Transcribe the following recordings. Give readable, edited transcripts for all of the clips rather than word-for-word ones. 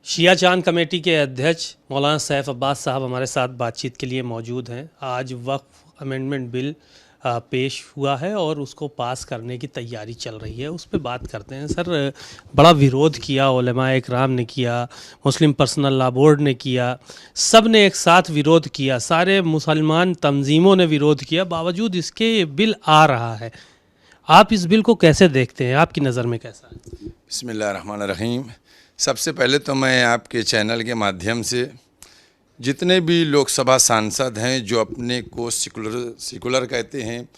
शिया चांद कमेटी के अध्यक्ष मौलाना सैफ अब्बास साहब हमारे साथ बातचीत के लिए मौजूद हैं। आज वक्फ अमेंडमेंट बिल पेश हुआ है और उसको पास करने की तैयारी चल रही है, उस पर बात करते हैं। सर, बड़ा विरोध किया, उलमा इकराम ने किया, मुस्लिम पर्सनल लॉ बोर्ड ने किया, सब ने एक साथ विरोध किया, सारे मुसलमान तंजीमों ने विरोध किया, बावजूद इसके ये बिल आ रहा है। आप इस बिल को कैसे देखते हैं, आपकी नज़र में कैसा है? बिस्मिल्लाहिर्रहमानिर्रहीम। सबसे पहले तो मैं आपके चैनल के माध्यम से जितने भी लोकसभा सांसद हैं जो अपने को सेकुलर कहते हैं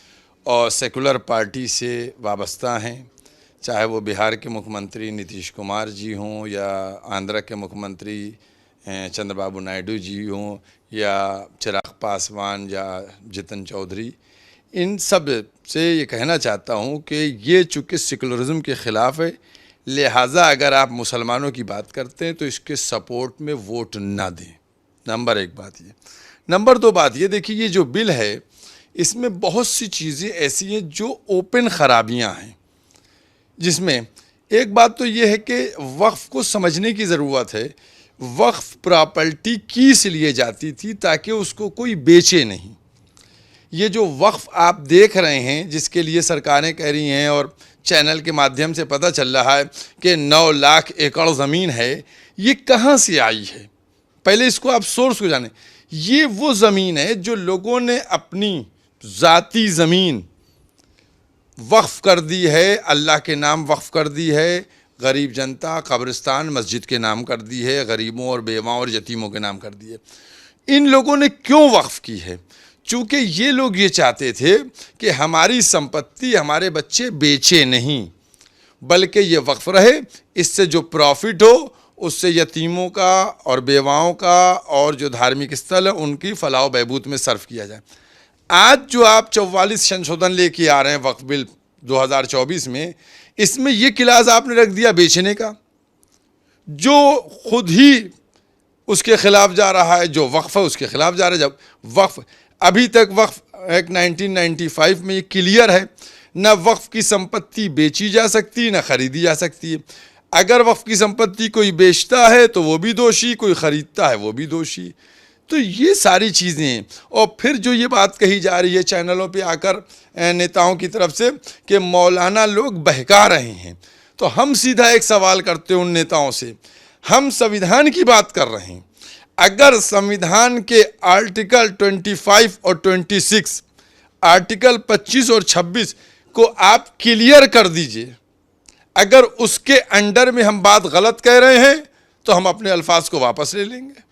और सेकुलर पार्टी से वाबस्ता हैं, चाहे वो बिहार के मुख्यमंत्री नीतीश कुमार जी हों या आंध्र के मुख्यमंत्री चंद्रबाबू नायडू जी हों या चिराग पासवान या जितिन चौधरी, इन सब से ये कहना चाहता हूँ कि ये चूँकि सेकुलरिज्म के ख़िलाफ़ है, लिहाजा अगर आप मुसलमानों की बात करते हैं तो इसके सपोर्ट में वोट ना दें। नंबर एक बात ये। नंबर दो बात ये, देखिए ये जो बिल है इसमें बहुत सी चीज़ें ऐसी हैं जो ओपन ख़राबियाँ हैं, जिसमें एक बात तो ये है कि वक्फ़ को समझने की ज़रूरत है। वक्फ़ प्रॉपर्टी किस लिए जाती थी? ताकि उसको कोई बेचे नहीं। ये जो वक्फ़ आप देख रहे हैं जिसके लिए सरकारें कह रही हैं और चैनल के माध्यम से पता चल रहा है कि 9 लाख एकड़ ज़मीन है, ये कहाँ से आई है? पहले इसको आप सोर्स को जानें। ये वो ज़मीन है जो लोगों ने अपनी ज़ाती ज़मीन वक्फ़ कर दी है, अल्लाह के नाम वक्फ़ कर दी है, गरीब जनता कब्रिस्तान मस्जिद के नाम कर दी है, गरीबों और बेवाओं और यतीमों के नाम कर दी है। इन लोगों ने क्यों वक्फ़ की है? चूँकि ये लोग ये चाहते थे कि हमारी संपत्ति हमारे बच्चे बेचे नहीं, बल्कि ये वक्फ रहे, इससे जो प्रॉफिट हो उससे यतीमों का और बेवाओं का और जो धार्मिक स्थल है उनकी फलाह बहबूद में सर्व किया जाए। आज जो आप 44 संशोधन लेके आ रहे हैं वक्फ बिल 2024 में, इसमें ये क्लास आपने रख दिया बेचने का, जो खुद ही उसके ख़िलाफ़ जा रहा है। जो वक्फ़ है उसके ख़िलाफ़ जा रहा है। जब वक्फ़ अभी तक वक्फ़ एक्ट 1995 में ये क्लियर है, न वक्फ़ की संपत्ति बेची जा सकती न ख़रीदी जा सकती है। अगर वक्फ़ की संपत्ति कोई बेचता है तो वो भी दोषी, कोई ख़रीदता है वो भी दोषी। तो ये सारी चीज़ें हैं। और फिर जो ये बात कही जा रही है चैनलों पे आकर नेताओं की तरफ से कि मौलाना लोग बहका रहे हैं, तो हम सीधा एक सवाल करते हैं उन नेताओं से। हम संविधान की बात कर रहे हैं। अगर संविधान के आर्टिकल 25 और 26, आर्टिकल 25 और 26 को आप क्लियर कर दीजिए, अगर उसके अंडर में हम बात गलत कह रहे हैं तो हम अपने अल्फाज को वापस ले लेंगे।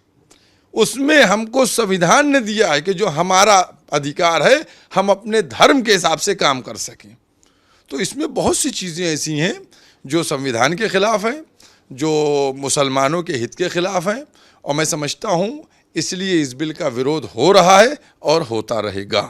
उसमें हमको संविधान ने दिया है कि जो हमारा अधिकार है हम अपने धर्म के हिसाब से काम कर सकें। तो इसमें बहुत सी चीज़ें ऐसी हैं जो संविधान के ख़िलाफ़ हैं, जो मुसलमानों के हित के ख़िलाफ़ हैं, और मैं समझता हूँ इसलिए इस बिल का विरोध हो रहा है और होता रहेगा।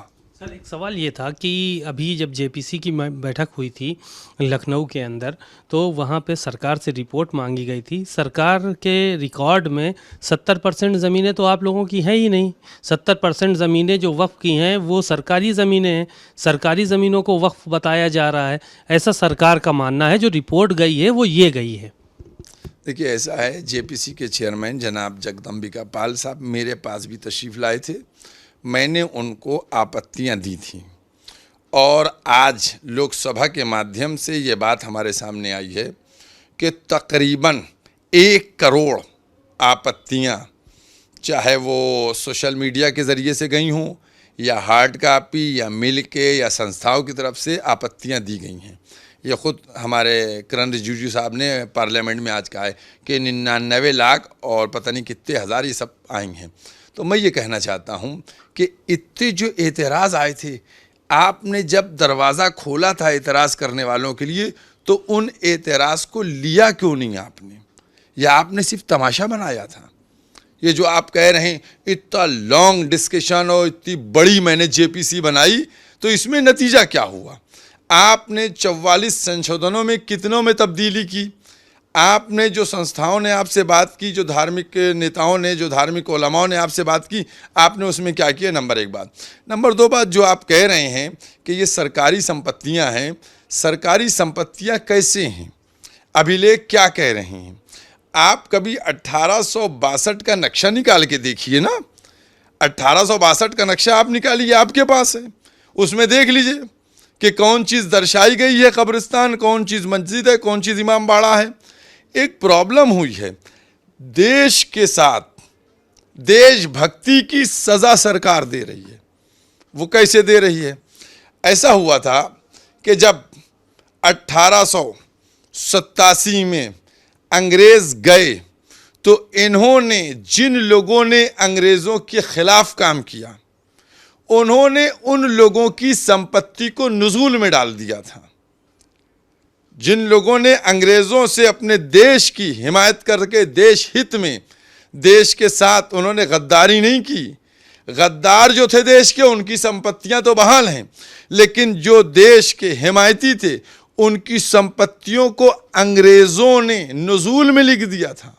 सर, एक सवाल ये था कि अभी जब जेपीसी की बैठक हुई थी लखनऊ के अंदर, तो वहाँ पे सरकार से रिपोर्ट मांगी गई थी। सरकार के रिकॉर्ड में 70% ज़मीनें तो आप लोगों की हैं ही नहीं। 70% ज़मीनें जो वक्फ़ की हैं वो सरकारी ज़मीनें हैं। सरकारी ज़मीनों को वक्फ़ बताया जा रहा है, ऐसा सरकार का मानना है। जो रिपोर्ट गई है वो ये गई है। देखिए, ऐसा है, जेपीसी के चेयरमैन जनाब जगदम्बिका पाल साहब मेरे पास भी तशरीफ़ लाए थे। मैंने उनको आपत्तियां दी थी और आज लोकसभा के माध्यम से ये बात हमारे सामने आई है कि तकरीबन 1 करोड़ आपत्तियां, चाहे वो सोशल मीडिया के ज़रिए से गई हों या हार्ड कापी या मिल के या संस्थाओं की तरफ से आपत्तियां दी गई हैं। ये ख़ुद हमारे किरण रिजिजू साहब ने पार्लियामेंट में आज कहा है कि 99 लाख और पता नहीं कितने हज़ार ये सब आई हैं। तो मैं ये कहना चाहता हूँ कि इतने जो एतराज़ आए थे, आपने जब दरवाज़ा खोला था एतराज़ करने वालों के लिए, तो उन एतराज़ को लिया क्यों नहीं आपने, या आपने सिर्फ तमाशा बनाया था? ये जो आप कह रहे हैं इतना लॉन्ग डिस्कशन और इतनी बड़ी मैंने जेपीसी बनाई, तो इसमें नतीजा क्या हुआ? आपने 44 संशोधनों में कितनों में तब्दीली की? आपने जो संस्थाओं ने आपसे बात की, जो धार्मिक नेताओं ने, जो धार्मिक उलमाओं ने आपसे बात की, आपने उसमें क्या किया? नंबर 1 बात। नंबर 2 बात, जो आप कह रहे हैं कि ये सरकारी संपत्तियां हैं, सरकारी संपत्तियां कैसे हैं? अभिलेख क्या कह रहे हैं? आप कभी 1862 का नक्शा निकाल के देखिए ना, 1862 का नक्शा आप निकालिए, आपके पास है, उसमें देख लीजिए कि कौन चीज़ दर्शाई गई है, कब्रिस्तान, कौन चीज़ मस्जिद है, कौन चीज़ इमाम बाड़ा है। एक प्रॉब्लम हुई है, देश के साथ देशभक्ति की सज़ा सरकार दे रही है। वो कैसे दे रही है? ऐसा हुआ था कि जब 1887 में अंग्रेज़ गए तो इन्होंने, जिन लोगों ने अंग्रेज़ों के ख़िलाफ़ काम किया, उन्होंने उन लोगों की संपत्ति को नुज़ूल में डाल दिया था। जिन लोगों ने अंग्रेज़ों से अपने देश की हिमायत करके देश हित में, देश के साथ उन्होंने गद्दारी नहीं की। गद्दार जो थे देश के, उनकी संपत्तियां तो बहाल हैं, लेकिन जो देश के हिमायती थे उनकी संपत्तियों को अंग्रेज़ों ने नुज़ूल में लिख दिया था।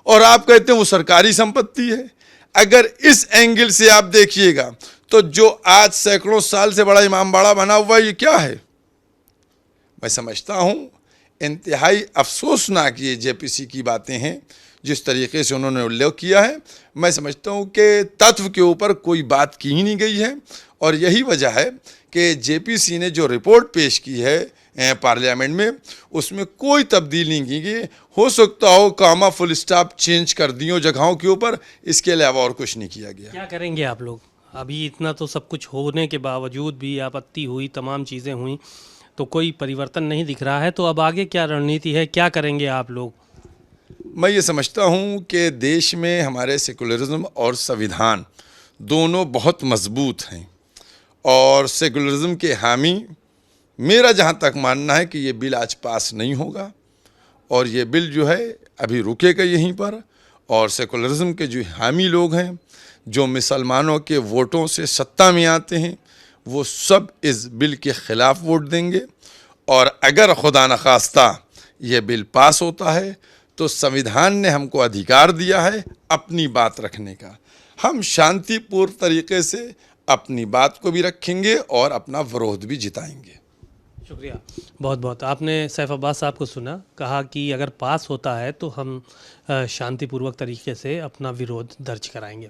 और आप कहते हैं वो सरकारी संपत्ति है। अगर इस एंगल से आप देखिएगा तो जो आज सैकड़ों साल से बड़ा इमाम बाड़ा बना हुआ है, ये क्या है? मैं समझता हूँ इंतहाई अफसोसनाक ये जेपीसी की बातें हैं, जिस तरीके से उन्होंने उल्लेख किया है। मैं समझता हूँ कि तत्व के ऊपर कोई बात की ही नहीं गई है, और यही वजह है कि जेपीसी ने जो रिपोर्ट पेश की है पार्लियामेंट में, उसमें कोई तब्दीली नहीं की गई। हो सकता हो कामा फुल स्टॉप चेंज कर दियो जगहों के ऊपर, इसके अलावा और कुछ नहीं किया गया। क्या करेंगे आप लोग? अभी इतना तो सब कुछ होने के बावजूद भी, आपत्ति हुई, तमाम चीज़ें हुई, तो कोई परिवर्तन नहीं दिख रहा है, तो अब आगे क्या रणनीति है, क्या करेंगे आप लोग? मैं ये समझता हूँ कि देश में हमारे सेकुलरिज्म और संविधान दोनों बहुत मजबूत हैं, और सेकुलरिज्म के हामी, मेरा जहाँ तक मानना है कि ये बिल आज पास नहीं होगा, और ये बिल जो है अभी रुकेगा यहीं पर। और सेकुलरिज्म के जो हामी लोग हैं, जो मुसलमानों के वोटों से सत्ता में आते हैं, वो सब इस बिल के ख़िलाफ़ वोट देंगे। और अगर खुदा न खास्ता ये बिल पास होता है तो संविधान ने हमको अधिकार दिया है अपनी बात रखने का। हम शांतिपूर्ण तरीके से अपनी बात को भी रखेंगे और अपना विरोध भी जिताएंगे। शुक्रिया बहुत बहुत। आपने सैफ अब्बास साहब को सुना, कहा कि अगर पास होता है तो हम शांतिपूर्वक तरीके से अपना विरोध दर्ज कराएंगे।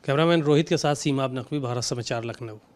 कैमरामैन रोहित के साथ सीमा नकवी, भारत समाचार, लखनऊ।